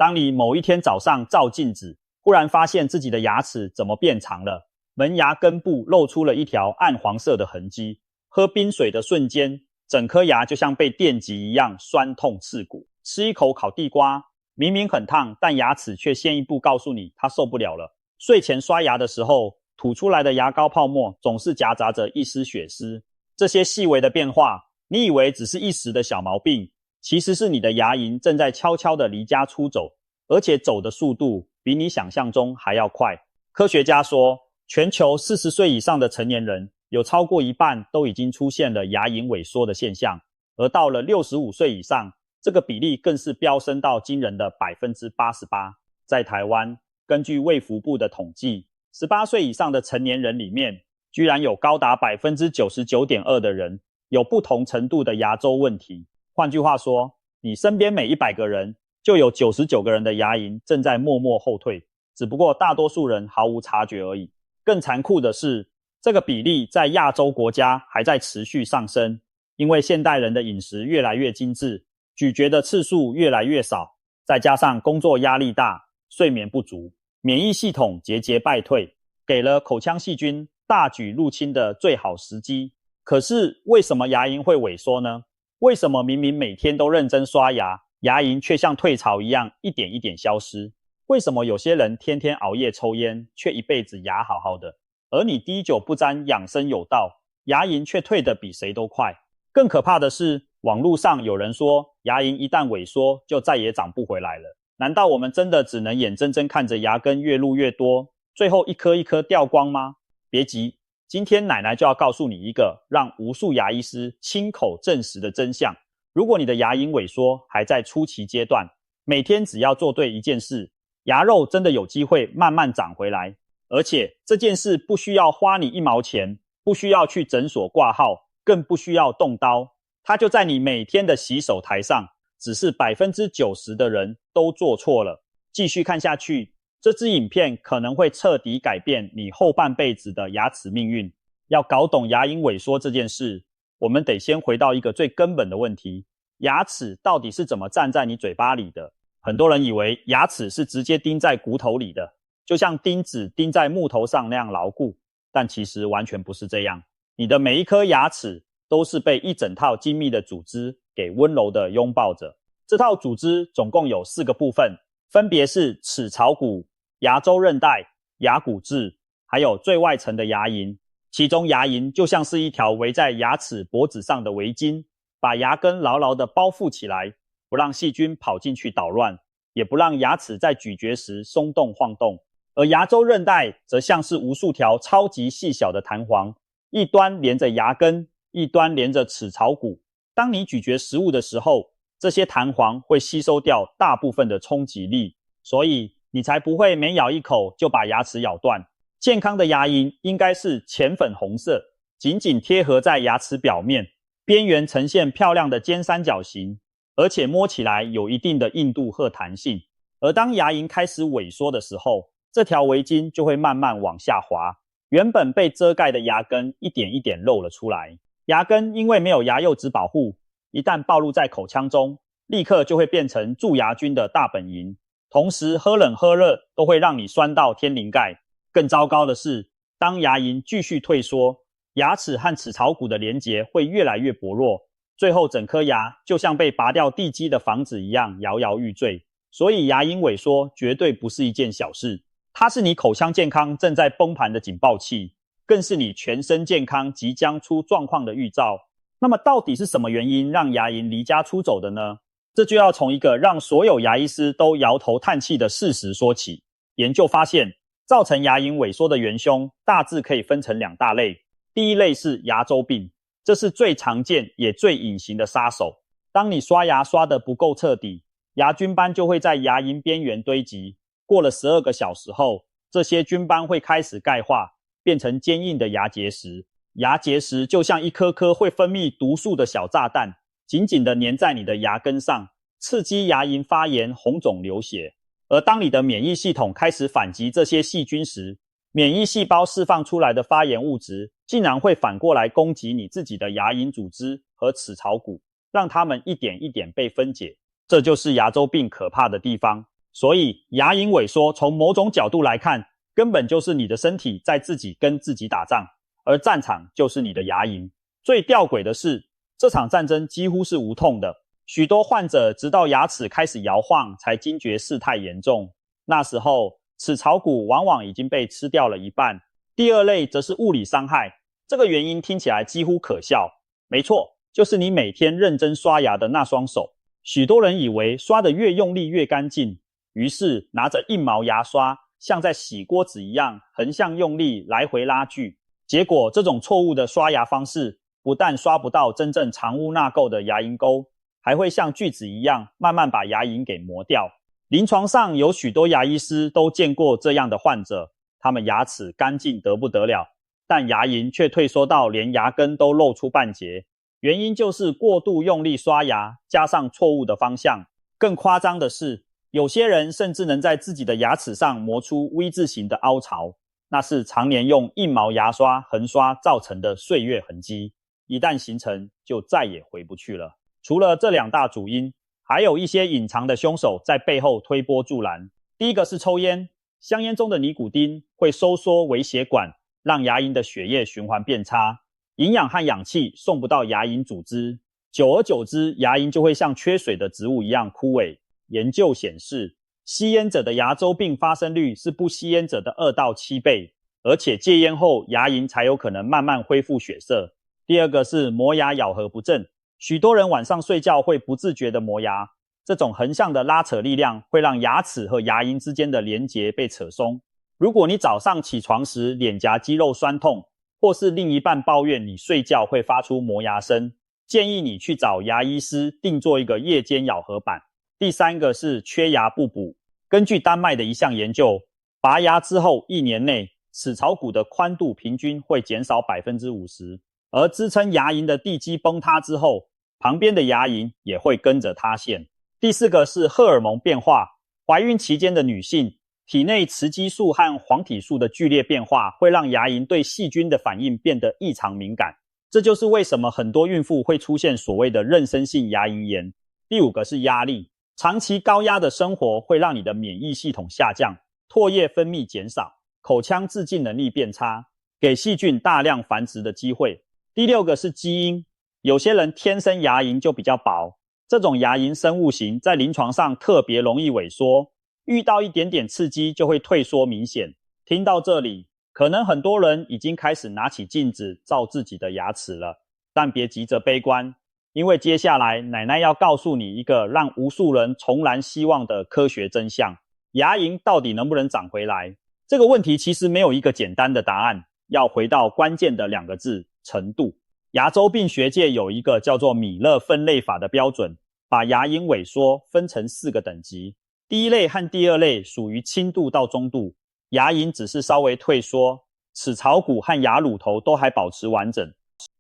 当你某一天早上照镜子，忽然发现自己的牙齿怎么变长了，门牙根部露出了一条暗黄色的痕迹，喝冰水的瞬间，整颗牙就像被电击一样酸痛刺骨。吃一口烤地瓜，明明很烫，但牙齿却先一步告诉你它受不了了。睡前刷牙的时候，吐出来的牙膏泡沫总是夹杂着一丝血丝。这些细微的变化，你以为只是一时的小毛病，其实是你的牙龈正在悄悄地离家出走，而且走的速度比你想象中还要快。科学家说，全球40岁以上的成年人有超过一半都已经出现了牙龈萎缩的现象，而到了65岁以上，这个比例更是飙升到惊人的 88%。 在台湾，根据卫福部的统计，18岁以上的成年人里面，居然有高达 99.2% 的人有不同程度的牙周问题。换句话说，你身边每100个人就有99个人的牙龈正在默默后退，只不过大多数人毫无察觉而已。更残酷的是，这个比例在亚洲国家还在持续上升，因为现代人的饮食越来越精致，咀嚼的次数越来越少，再加上工作压力大，睡眠不足，免疫系统节节败退，给了口腔细菌大举入侵的最好时机。可是为什么牙龈会萎缩呢？为什么明明每天都认真刷牙，牙龈却像退潮一样一点一点消失？为什么有些人天天熬夜抽烟，却一辈子牙好好的，而你滴酒不沾养生有道，牙龈却退得比谁都快？更可怕的是，网络上有人说牙龈一旦萎缩就再也长不回来了。难道我们真的只能眼睁睁看着牙根越露越多，最后一颗一颗掉光吗？别急，今天奶奶就要告诉你一个让无数牙医师亲口证实的真相。如果你的牙龈萎缩还在初期阶段，每天只要做对一件事，牙肉真的有机会慢慢长回来。而且这件事不需要花你1毛钱，不需要去诊所挂号，更不需要动刀，它就在你每天的洗手台上，只是 90% 的人都做错了。继续看下去，这支影片可能会彻底改变你后半辈子的牙齿命运。要搞懂牙龈萎缩这件事，我们得先回到一个最根本的问题：牙齿到底是怎么站在你嘴巴里的？很多人以为牙齿是直接钉在骨头里的，就像钉子钉在木头上那样牢固，但其实完全不是这样。你的每一颗牙齿都是被一整套精密的组织给温柔地拥抱着。这套组织总共有4个部分，分别是齿槽骨、牙周韧带、牙骨质，还有最外层的牙龈。其中牙龈就像是一条围在牙齿脖子上的围巾，把牙根牢牢地包覆起来，不让细菌跑进去捣乱，也不让牙齿在咀嚼时松动晃动。而牙周韧带则像是无数条超级细小的弹簧，一端连着牙根，一端连着齿槽骨。当你咀嚼食物的时候，这些弹簧会吸收掉大部分的冲击力，所以你才不会每咬一口就把牙齿咬断。健康的牙龈应该是浅粉红色，紧紧贴合在牙齿表面，边缘呈现漂亮的尖三角形，而且摸起来有一定的硬度和弹性。而当牙龈开始萎缩的时候，这条围巾就会慢慢往下滑，原本被遮盖的牙根一点一点露了出来。牙根因为没有牙釉质保护，一旦暴露在口腔中，立刻就会变成蛀牙菌的大本营，同时喝冷喝热都会让你酸到天灵盖。更糟糕的是，当牙龈继续退缩，牙齿和齿槽骨的连结会越来越薄弱，最后整颗牙就像被拔掉地基的房子一样摇摇欲坠。所以牙龈萎缩绝对不是一件小事，它是你口腔健康正在崩盘的警报器，更是你全身健康即将出状况的预兆。那么到底是什么原因让牙龈离家出走的呢？这就要从一个让所有牙医师都摇头叹气的事实说起。研究发现，造成牙龈萎缩的元凶大致可以分成2大类。第一类是牙周病，这是最常见也最隐形的杀手。当你刷牙刷得不够彻底，牙菌斑就会在牙龈边缘堆积，过了12个小时后，这些菌斑会开始钙化，变成坚硬的牙结石。牙结石就像一颗颗会分泌毒素的小炸弹，紧紧地粘在你的牙根上，刺激牙龈发炎、红肿流血。而当你的免疫系统开始反击这些细菌时，免疫细胞释放出来的发炎物质竟然会反过来攻击你自己的牙龈组织和齿槽骨，让它们一点一点被分解。这就是牙周病可怕的地方。所以牙龈萎缩从某种角度来看，根本就是你的身体在自己跟自己打仗，而战场就是你的牙龈。最吊诡的是，这场战争几乎是无痛的，许多患者直到牙齿开始摇晃才惊觉事态严重，那时候齿槽骨往往已经被吃掉了一半。第二类则是物理伤害，这个原因听起来几乎可笑，没错，就是你每天认真刷牙的那双手。许多人以为刷得越用力越干净，于是拿着硬毛牙刷像在洗锅子一样横向用力来回拉锯，结果这种错误的刷牙方式不但刷不到真正藏污纳垢的牙龈沟，还会像锯子一样慢慢把牙龈给磨掉。临床上有许多牙医师都见过这样的患者，他们牙齿干净得不得了，但牙龈却退缩到连牙根都露出半截，原因就是过度用力刷牙加上错误的方向。更夸张的是，有些人甚至能在自己的牙齿上磨出 V 字形的凹槽，那是常年用硬毛牙刷横刷造成的岁月痕迹，一旦形成就再也回不去了。除了这两大主因，还有一些隐藏的凶手在背后推波助澜。第一个是抽烟，香烟中的尼古丁会收缩微血管，让牙龈的血液循环变差，营养和氧气送不到牙龈组织，久而久之，牙龈就会像缺水的植物一样枯萎。研究显示，吸烟者的牙周病发生率是不吸烟者的2到7倍，而且戒烟后牙龈才有可能慢慢恢复血色。第二个是磨牙咬合不正，许多人晚上睡觉会不自觉的磨牙，这种横向的拉扯力量会让牙齿和牙龈之间的连结被扯松。如果你早上起床时脸颊肌肉酸痛，或是另一半抱怨你睡觉会发出磨牙声，建议你去找牙医师定做一个夜间咬合板。第三个是缺牙不补。根据丹麦的一项研究，拔牙之后1年内，齿槽骨的宽度平均会减少 50%， 而支撑牙龈的地基崩塌之后，旁边的牙龈也会跟着塌陷。第四个是荷尔蒙变化。怀孕期间的女性，体内雌激素和黄体素的剧烈变化会让牙龈对细菌的反应变得异常敏感，这就是为什么很多孕妇会出现所谓的妊娠性牙龈炎。第五个是压力。长期高压的生活会让你的免疫系统下降，唾液分泌减少，口腔自净能力变差，给细菌大量繁殖的机会。第六个是基因，有些人天生牙龈就比较薄，这种牙龈生物型在临床上特别容易萎缩，遇到一点点刺激就会退缩明显。听到这里，可能很多人已经开始拿起镜子照自己的牙齿了，但别急着悲观，因为接下来奶奶要告诉你一个让无数人重燃希望的科学真相。牙龈到底能不能长回来？这个问题其实没有一个简单的答案，要回到关键的2个字：程度。牙周病学界有一个叫做米勒分类法的标准，把牙龈萎缩分成4个等级。第一类和第二类属于轻度到中度，牙龈只是稍微退缩，齿槽骨和牙乳头都还保持完整。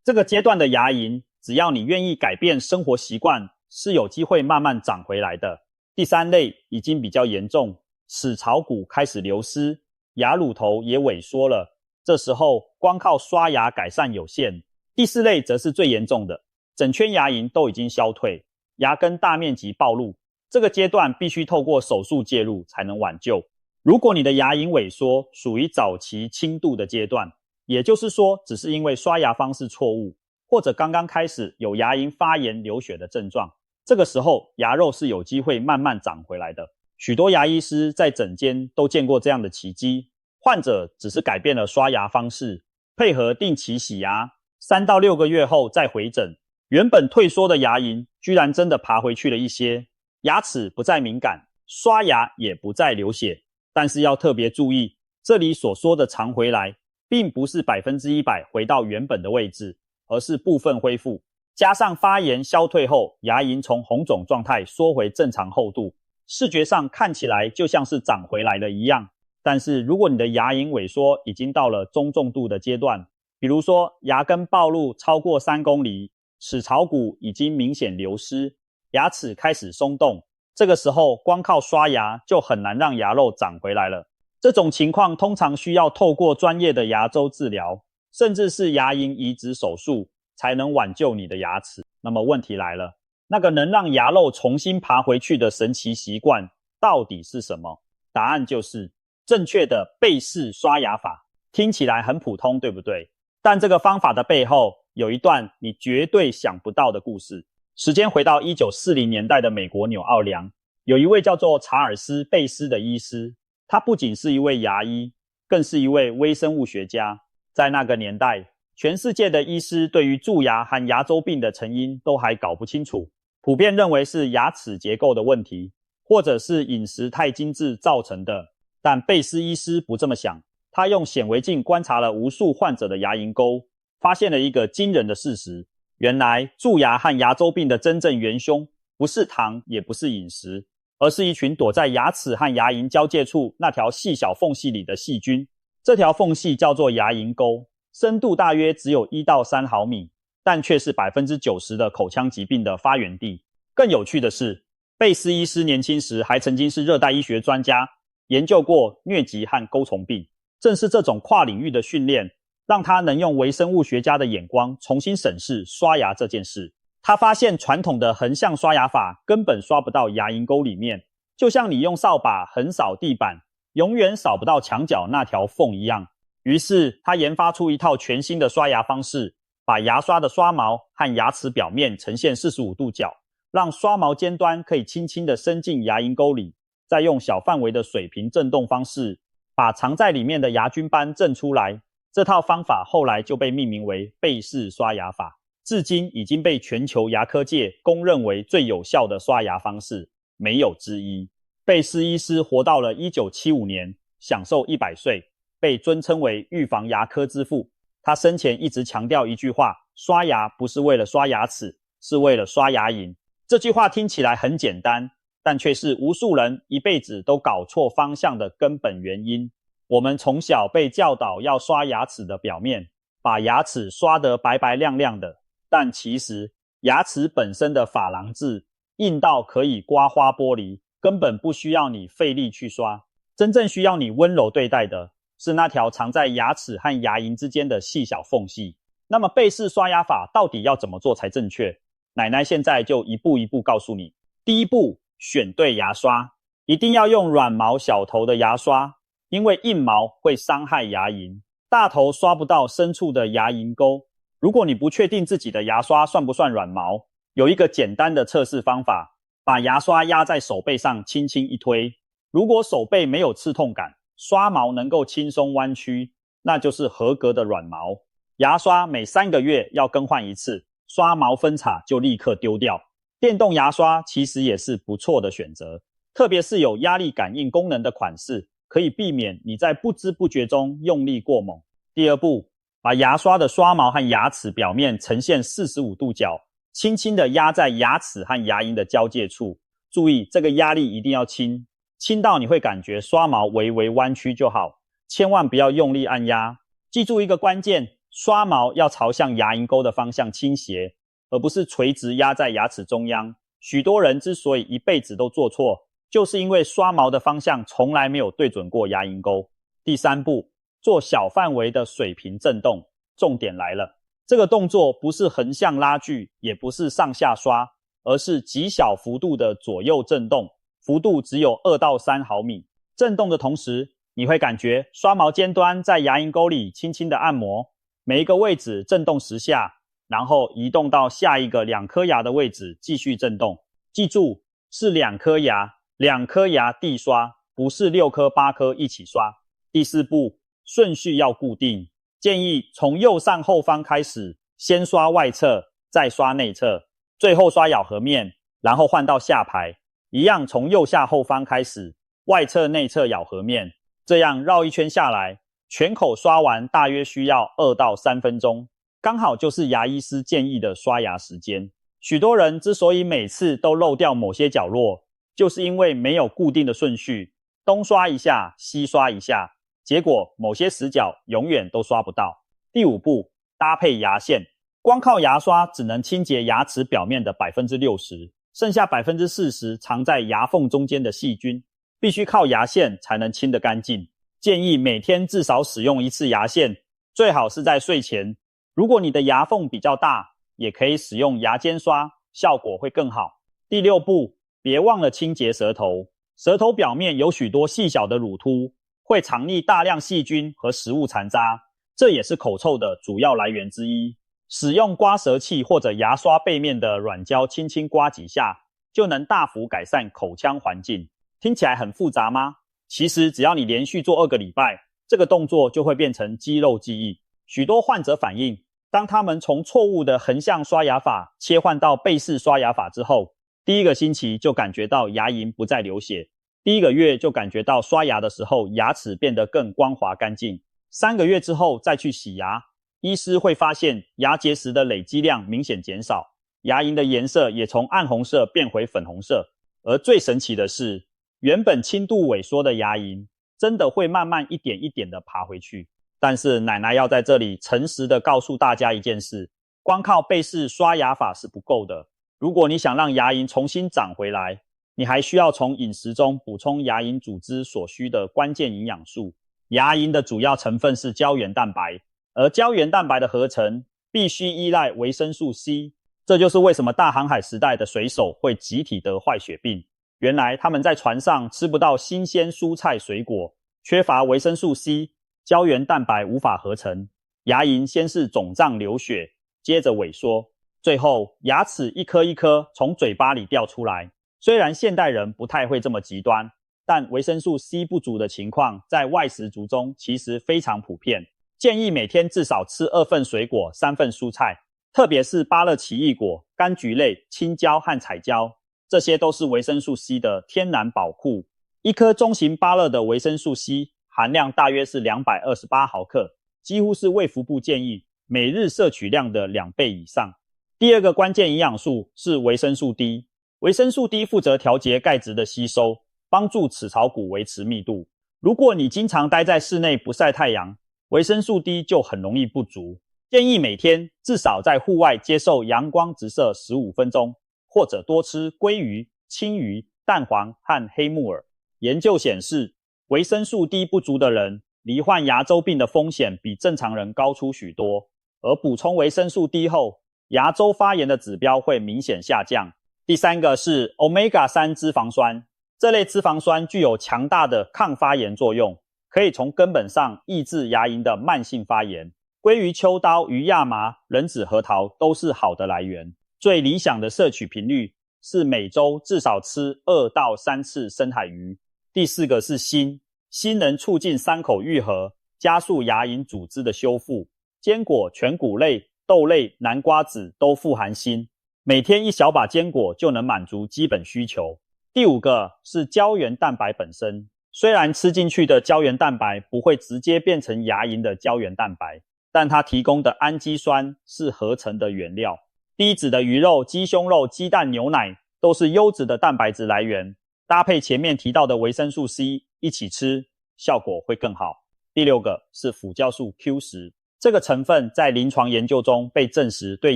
这个阶段的牙龈，只要你愿意改变生活习惯，是有机会慢慢长回来的。第三类已经比较严重，齿槽骨开始流失，牙乳头也萎缩了，这时候光靠刷牙改善有限。第四类则是最严重的，整圈牙龈都已经消退，牙根大面积暴露，这个阶段必须透过手术介入才能挽救。如果你的牙龈萎缩属于早期轻度的阶段，也就是说只是因为刷牙方式错误，或者刚刚开始有牙龈发炎流血的症状，这个时候牙肉是有机会慢慢长回来的。许多牙医师在诊间都见过这样的奇迹，患者只是改变了刷牙方式，配合定期洗牙，3到6个月后再回诊，原本退缩的牙龈居然真的爬回去了一些，牙齿不再敏感，刷牙也不再流血。但是要特别注意，这里所说的长回来并不是100%回到原本的位置，而是部分恢复，加上发炎消退后，牙龈从红肿状态缩回正常厚度，视觉上看起来就像是长回来了一样。但是如果你的牙龈萎缩已经到了中重度的阶段，比如说牙根暴露超过3公厘，齿槽骨已经明显流失，牙齿开始松动，这个时候光靠刷牙就很难让牙肉长回来了。这种情况通常需要透过专业的牙周治疗，甚至是牙龈移植手术，才能挽救你的牙齿。那么问题来了，那个能让牙肉重新爬回去的神奇习惯，到底是什么？答案就是正确的背式刷牙法。听起来很普通，对不对？但这个方法的背后有一段你绝对想不到的故事。时间回到1940年代的美国纽奥良，有一位叫做查尔斯·贝斯的医师，他不仅是一位牙医，更是一位微生物学家。在那个年代，全世界的医师对于蛀牙和牙周病的成因都还搞不清楚，普遍认为是牙齿结构的问题，或者是饮食太精致造成的。但贝斯医师不这么想，他用显微镜观察了无数患者的牙龈沟，发现了一个惊人的事实：原来蛀牙和牙周病的真正元凶不是糖，也不是饮食，而是一群躲在牙齿和牙龈交界处那条细小缝隙里的细菌。这条缝隙叫做牙龈沟，深度大约只有1到3毫米，但却是 90% 的口腔疾病的发源地。更有趣的是，贝斯医师年轻时还曾经是热带医学专家，研究过疟疾和钩虫病。正是这种跨领域的训练，让他能用微生物学家的眼光重新审视刷牙这件事。他发现传统的横向刷牙法根本刷不到牙龈沟里面，就像你用扫把横扫地板，永远扫不到墙角那条缝一样。于是他研发出一套全新的刷牙方式，把牙刷的刷毛和牙齿表面呈现45度角，让刷毛尖端可以轻轻地伸进牙龈沟里，再用小范围的水平震动方式把藏在里面的牙菌斑震出来。这套方法后来就被命名为贝式刷牙法，至今已经被全球牙科界公认为最有效的刷牙方式，没有之一。贝斯医师活到了1975年，享受100岁，被尊称为预防牙科之父。他生前一直强调一句话：刷牙不是为了刷牙齿，是为了刷牙龈。这句话听起来很简单，但却是无数人一辈子都搞错方向的根本原因。我们从小被教导要刷牙齿的表面，把牙齿刷得白白亮亮的，但其实牙齿本身的珐琅质硬到可以刮花玻璃，根本不需要你费力去刷。真正需要你温柔对待的是那条藏在牙齿和牙龈之间的细小缝隙。那么贝式刷牙法到底要怎么做才正确？奶奶现在就一步一步告诉你。第一步，选对牙刷，一定要用软毛小头的牙刷，因为硬毛会伤害牙龈，大头刷不到深处的牙龈沟。如果你不确定自己的牙刷算不算软毛，有一个简单的测试方法，把牙刷压在手背上轻轻一推，如果手背没有刺痛感，刷毛能够轻松弯曲，那就是合格的软毛。牙刷每3个月要更换一次，刷毛分叉就立刻丢掉。电动牙刷其实也是不错的选择，特别是有压力感应功能的款式，可以避免你在不知不觉中用力过猛。第二步，把牙刷的刷毛和牙齿表面呈现45度角，轻轻地压在牙齿和牙龈的交界处。注意，这个压力一定要轻，轻到你会感觉刷毛微微弯曲就好，千万不要用力按压。记住一个关键，刷毛要朝向牙龈沟的方向倾斜，而不是垂直压在牙齿中央。许多人之所以一辈子都做错，就是因为刷毛的方向从来没有对准过牙龈沟。第三步，做小范围的水平震动。重点来了，这个动作不是横向拉锯，也不是上下刷，而是极小幅度的左右震动，幅度只有2到3毫米。震动的同时，你会感觉刷毛尖端在牙龈沟里轻轻的按摩，每一个位置震动10下，然后移动到下一个2颗牙的位置继续震动。记住，是2颗牙，2颗牙地刷，不是6颗8颗一起刷。第四步，顺序要固定，建议从右上后方开始，先刷外侧，再刷内侧，最后刷咬合面，然后换到下排，一样从右下后方开始，外侧内侧咬合面，这样绕一圈下来，全口刷完大约需要2到3分钟，刚好就是牙医师建议的刷牙时间。许多人之所以每次都漏掉某些角落，就是因为没有固定的顺序，东刷一下，西刷一下，结果某些死角永远都刷不到。第五步，搭配牙线。光靠牙刷只能清洁牙齿表面的 60%， 剩下 40% 藏在牙缝中间的细菌，必须靠牙线才能清得干净。建议每天至少使用1次牙线，最好是在睡前。如果你的牙缝比较大，也可以使用牙尖刷，效果会更好。第六步，别忘了清洁舌头。舌头表面有许多细小的乳突，会藏匿大量细菌和食物残渣，这也是口臭的主要来源之一。使用刮舌器或者牙刷背面的软胶轻轻刮几下，就能大幅改善口腔环境。听起来很复杂吗？其实只要你连续做2个礼拜，这个动作就会变成肌肉记忆。许多患者反映，当他们从错误的横向刷牙法切换到背式刷牙法之后，第1个星期就感觉到牙龈不再流血，第1个月就感觉到刷牙的时候牙齿变得更光滑干净，3个月之后再去洗牙，医师会发现牙结石的累积量明显减少，牙龈的颜色也从暗红色变回粉红色。而最神奇的是，原本轻度萎缩的牙龈真的会慢慢一点一点的爬回去。但是奶奶要在这里诚实的告诉大家一件事，光靠背式刷牙法是不够的。如果你想让牙龈重新长回来，你还需要从饮食中补充牙龈组织所需的关键营养素。牙龈的主要成分是胶原蛋白，而胶原蛋白的合成必须依赖维生素 C， 这就是为什么大航海时代的水手会集体得坏血病。原来他们在船上吃不到新鲜蔬菜水果，缺乏维生素 C， 胶原蛋白无法合成，牙龈先是肿胀流血，接着萎缩，最后牙齿一颗一颗从嘴巴里掉出来。虽然现代人不太会这么极端，但维生素 C 不足的情况在外食族中其实非常普遍。建议每天至少吃2份水果3份蔬菜，特别是芭乐奇异果、柑橘类、青椒和彩椒，这些都是维生素 C 的天然宝库。一颗中型芭乐的维生素 C 含量大约是228毫克，几乎是卫福部建议每日摄取量的2倍以上。第2个关键营养素是维生素 D， 维生素 D 负责调节钙质的吸收，帮助齿槽骨维持密度。如果你经常待在室内不晒太阳，维生素 D 就很容易不足。建议每天至少在户外接受阳光直射15分钟，或者多吃鲑鱼、青鱼、蛋黄和黑木耳。研究显示，维生素 D 不足的人罹患牙周病的风险比正常人高出许多，而补充维生素 D 后，牙周发炎的指标会明显下降。第3个是 Omega-3 脂肪酸，这类脂肪酸具有强大的抗发炎作用，可以从根本上抑制牙龈的慢性发炎。鲑鱼、秋刀鱼、亚麻、人子、核桃都是好的来源。最理想的摄取频率是每周至少吃2到3次深海鱼。第4个是锌，锌能促进3口愈合，加速牙龈组织的修复。坚果、全谷类、豆类、南瓜子都富含锌，每天1小把坚果就能满足基本需求。第5个是胶原蛋白本身，虽然吃进去的胶原蛋白不会直接变成牙龈的胶原蛋白，但它提供的氨基酸是合成的原料。低脂的鱼肉、鸡胸肉、鸡蛋、牛奶都是优质的蛋白质来源，搭配前面提到的维生素 C 一起吃，效果会更好。第6个是辅酵素 Q10， 这个成分在临床研究中被证实对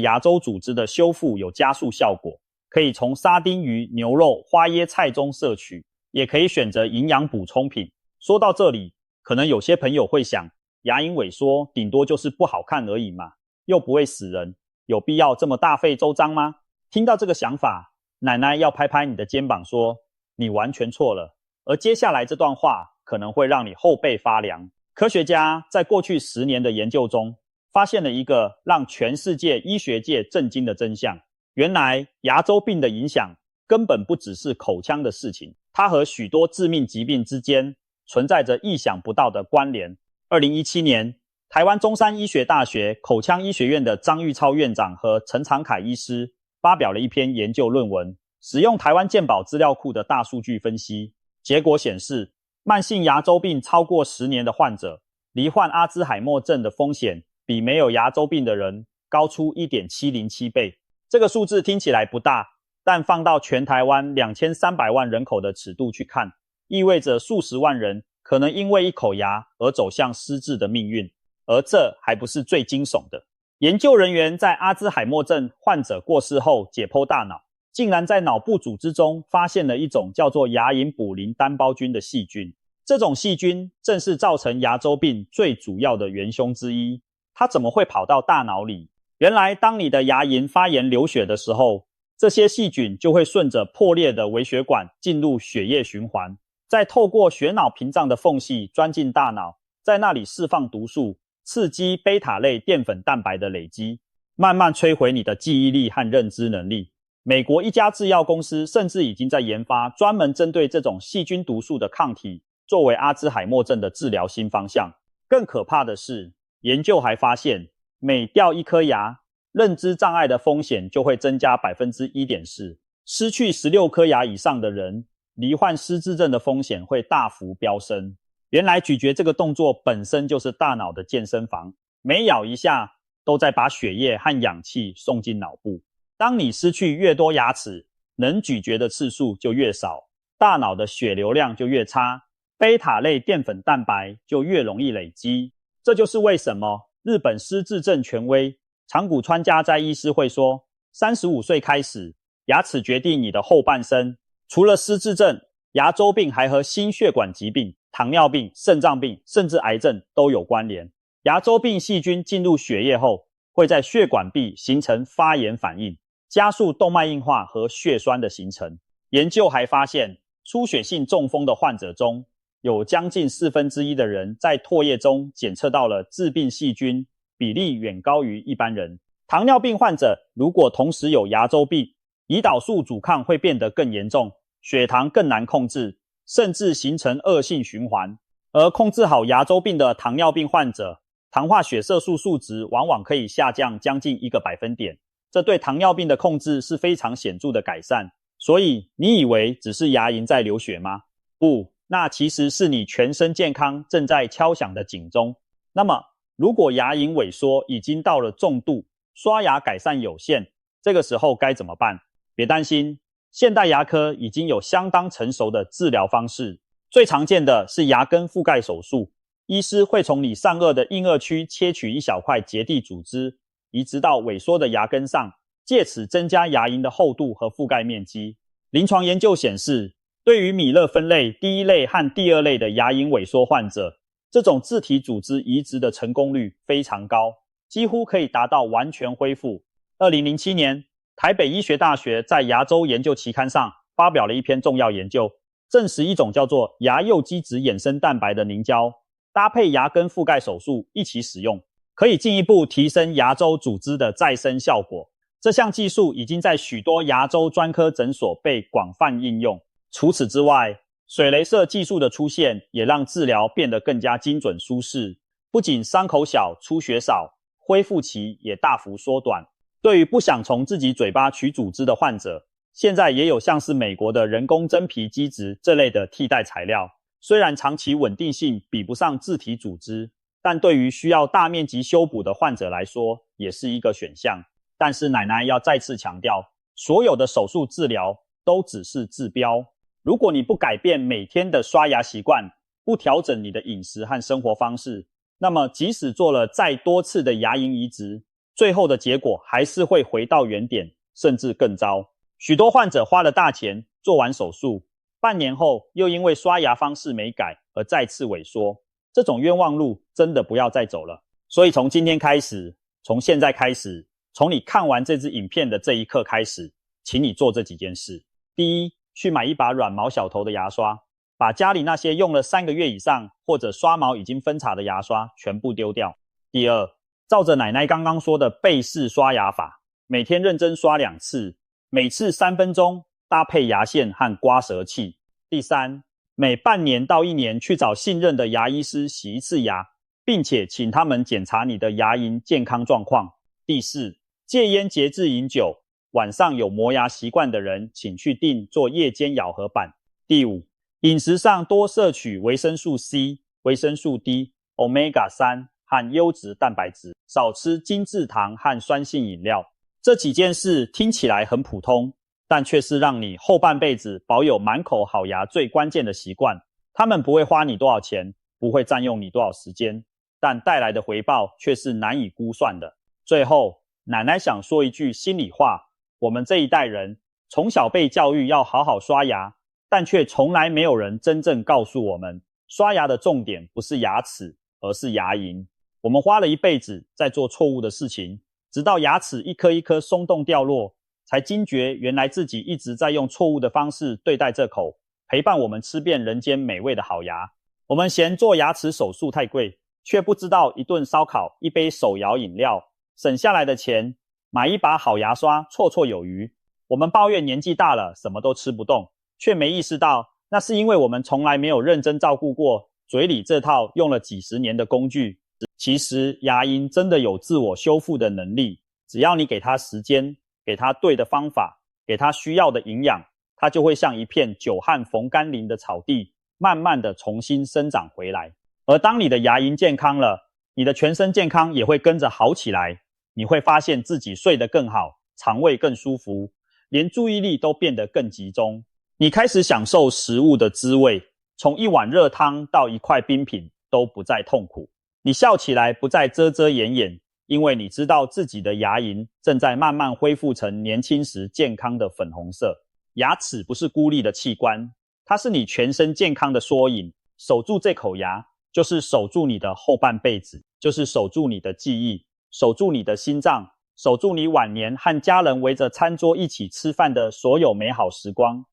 牙周组织的修复有加速效果，可以从沙丁鱼、牛肉、花椰菜中摄取，也可以选择营养补充品。说到这里，可能有些朋友会想，牙龈萎缩顶多就是不好看而已嘛，又不会死人，有必要这么大费周章吗？听到这个想法，奶奶要拍拍你的肩膀说，你完全错了。而接下来这段话可能会让你后背发凉。科学家在过去10年的研究中，发现了一个让全世界医学界震惊的真相。原来牙周病的影响根本不只是口腔的事情，它和许多致命疾病之间存在着意想不到的关联。2017年，台湾中山医学大学口腔医学院的张玉超院长和陈长凯医师发表了一篇研究论文，使用台湾健保资料库的大数据分析，结果显示，慢性牙周病超过10年的患者，罹患阿兹海默症的风险比没有牙周病的人高出 1.707 倍。这个数字听起来不大，但放到全台湾2300万人口的尺度去看，意味着数十万人可能因为一口牙而走向失智的命运。而这还不是最惊悚的，研究人员在阿兹海默症患者过世后解剖大脑，竟然在脑部组织中发现了一种叫做牙龈卟啉单胞菌的细菌。这种细菌正是造成牙周病最主要的元凶之一。它怎么会跑到大脑里？原来当你的牙龈发炎流血的时候，这些细菌就会顺着破裂的微血管进入血液循环，再透过血脑屏障的缝隙钻进大脑，在那里释放毒素，刺激贝塔类淀粉蛋白的累积，慢慢摧毁你的记忆力和认知能力。美国一家制药公司甚至已经在研发专门针对这种细菌毒素的抗体，作为阿兹海默症的治疗新方向。更可怕的是，研究还发现，每掉一颗牙，认知障碍的风险就会增加 1.4%， 失去16颗牙以上的人，罹患失智症的风险会大幅飙升。原来咀嚼这个动作本身就是大脑的健身房，每咬一下都在把血液和氧气送进脑部。当你失去越多牙齿，能咀嚼的次数就越少，大脑的血流量就越差，贝塔类淀粉蛋白就越容易累积。这就是为什么日本失智症权威长谷川家哉医师会说，35岁开始，牙齿决定你的后半生。除了失智症，牙周病还和心血管疾病、糖尿病、肾脏病甚至癌症都有关联。牙周病细菌进入血液后，会在血管壁形成发炎反应，加速动脉硬化和血栓的形成。研究还发现，出血性中风的患者中，有将近1/4的人在唾液中检测到了致病细菌，比例远高于一般人。糖尿病患者如果同时有牙周病，胰岛素阻抗会变得更严重，血糖更难控制，甚至形成恶性循环。而控制好牙周病的糖尿病患者，糖化血色素数值往往可以下降将近1个百分点，这对糖尿病的控制是非常显著的改善。所以你以为只是牙龈在流血吗？不，那其实是你全身健康正在敲响的警钟。那么如果牙龈萎缩已经到了重度，刷牙改善有限，这个时候该怎么办？别担心，现代牙科已经有相当成熟的治疗方式。最常见的是牙根覆盖手术，医师会从你上颚的硬腭区切取一小块结缔组织，移植到萎缩的牙根上，借此增加牙龈的厚度和覆盖面积。临床研究显示，对于米勒分类第一类和第二类的牙龈萎缩患者，这种自体组织移植的成功率非常高，几乎可以达到完全恢复。2007年，台北医学大学在牙周研究期刊上发表了一篇重要研究，证实一种叫做牙釉基质衍生蛋白的凝胶，搭配牙根覆盖手术一起使用，可以进一步提升牙周组织的再生效果。这项技术已经在许多牙周专科诊所被广泛应用。除此之外，水雷射技术的出现也让治疗变得更加精准舒适，不仅伤口小、出血少，恢复期也大幅缩短。对于不想从自己嘴巴取组织的患者，现在也有像是美国的人工真皮基质这类的替代材料。虽然长期稳定性比不上自体组织，但对于需要大面积修补的患者来说，也是一个选项。但是奶奶要再次强调，所有的手术治疗都只是治标。如果你不改变每天的刷牙习惯，不调整你的饮食和生活方式，那么即使做了再多次的牙龈移植，最后的结果还是会回到原点，甚至更糟。许多患者花了大钱做完手术，半年后又因为刷牙方式没改而再次萎缩，这种冤枉路真的不要再走了。所以从今天开始，从现在开始，从你看完这支影片的这一刻开始，请你做这几件事。第一，去买一把软毛小头的牙刷，把家里那些用了3个月以上或者刷毛已经分叉的牙刷全部丢掉。第二，照着奶奶刚刚说的背式刷牙法，每天认真刷2次，每次3分钟，搭配牙线和刮舌器。第三，每半年到1年去找信任的牙医师洗一次牙，并且请他们检查你的牙龈健康状况。第四，戒烟节制饮酒，晚上有磨牙习惯的人请去订做夜间咬合板。第五，饮食上多摄取维生素 C、维生素 D、Omega-3 和优质蛋白质，少吃精制糖和酸性饮料。这几件事听起来很普通，但却是让你后半辈子保有满口好牙最关键的习惯。它们不会花你多少钱，不会占用你多少时间，但带来的回报却是难以估算的。最后，奶奶想说一句心里话，我们这一代人从小被教育要好好刷牙，但却从来没有人真正告诉我们，刷牙的重点不是牙齿，而是牙龈。我们花了一辈子在做错误的事情，直到牙齿一颗一颗松动掉落，才惊觉原来自己一直在用错误的方式对待这口陪伴我们吃遍人间美味的好牙。我们嫌做牙齿手术太贵，却不知道一顿烧烤、一杯手摇饮料省下来的钱，买一把好牙刷绰绰有余。我们抱怨年纪大了什么都吃不动，却没意识到那是因为我们从来没有认真照顾过嘴里这套用了几十年的工具。其实牙龈真的有自我修复的能力，只要你给它时间，给它对的方法，给它需要的营养，它就会像一片久旱逢甘霖的草地，慢慢的重新生长回来。而当你的牙龈健康了，你的全身健康也会跟着好起来。你会发现自己睡得更好，肠胃更舒服，连注意力都变得更集中。你开始享受食物的滋味，从一碗热汤到一块冰品都不再痛苦。你笑起来不再遮遮掩掩，因为你知道自己的牙龈正在慢慢恢复成年轻时健康的粉红色。牙齿不是孤立的器官，它是你全身健康的缩影。守住这口牙，就是守住你的后半辈子，就是守住你的记忆，守住你的心脏，守住你晚年和家人围着餐桌一起吃饭的所有美好时光。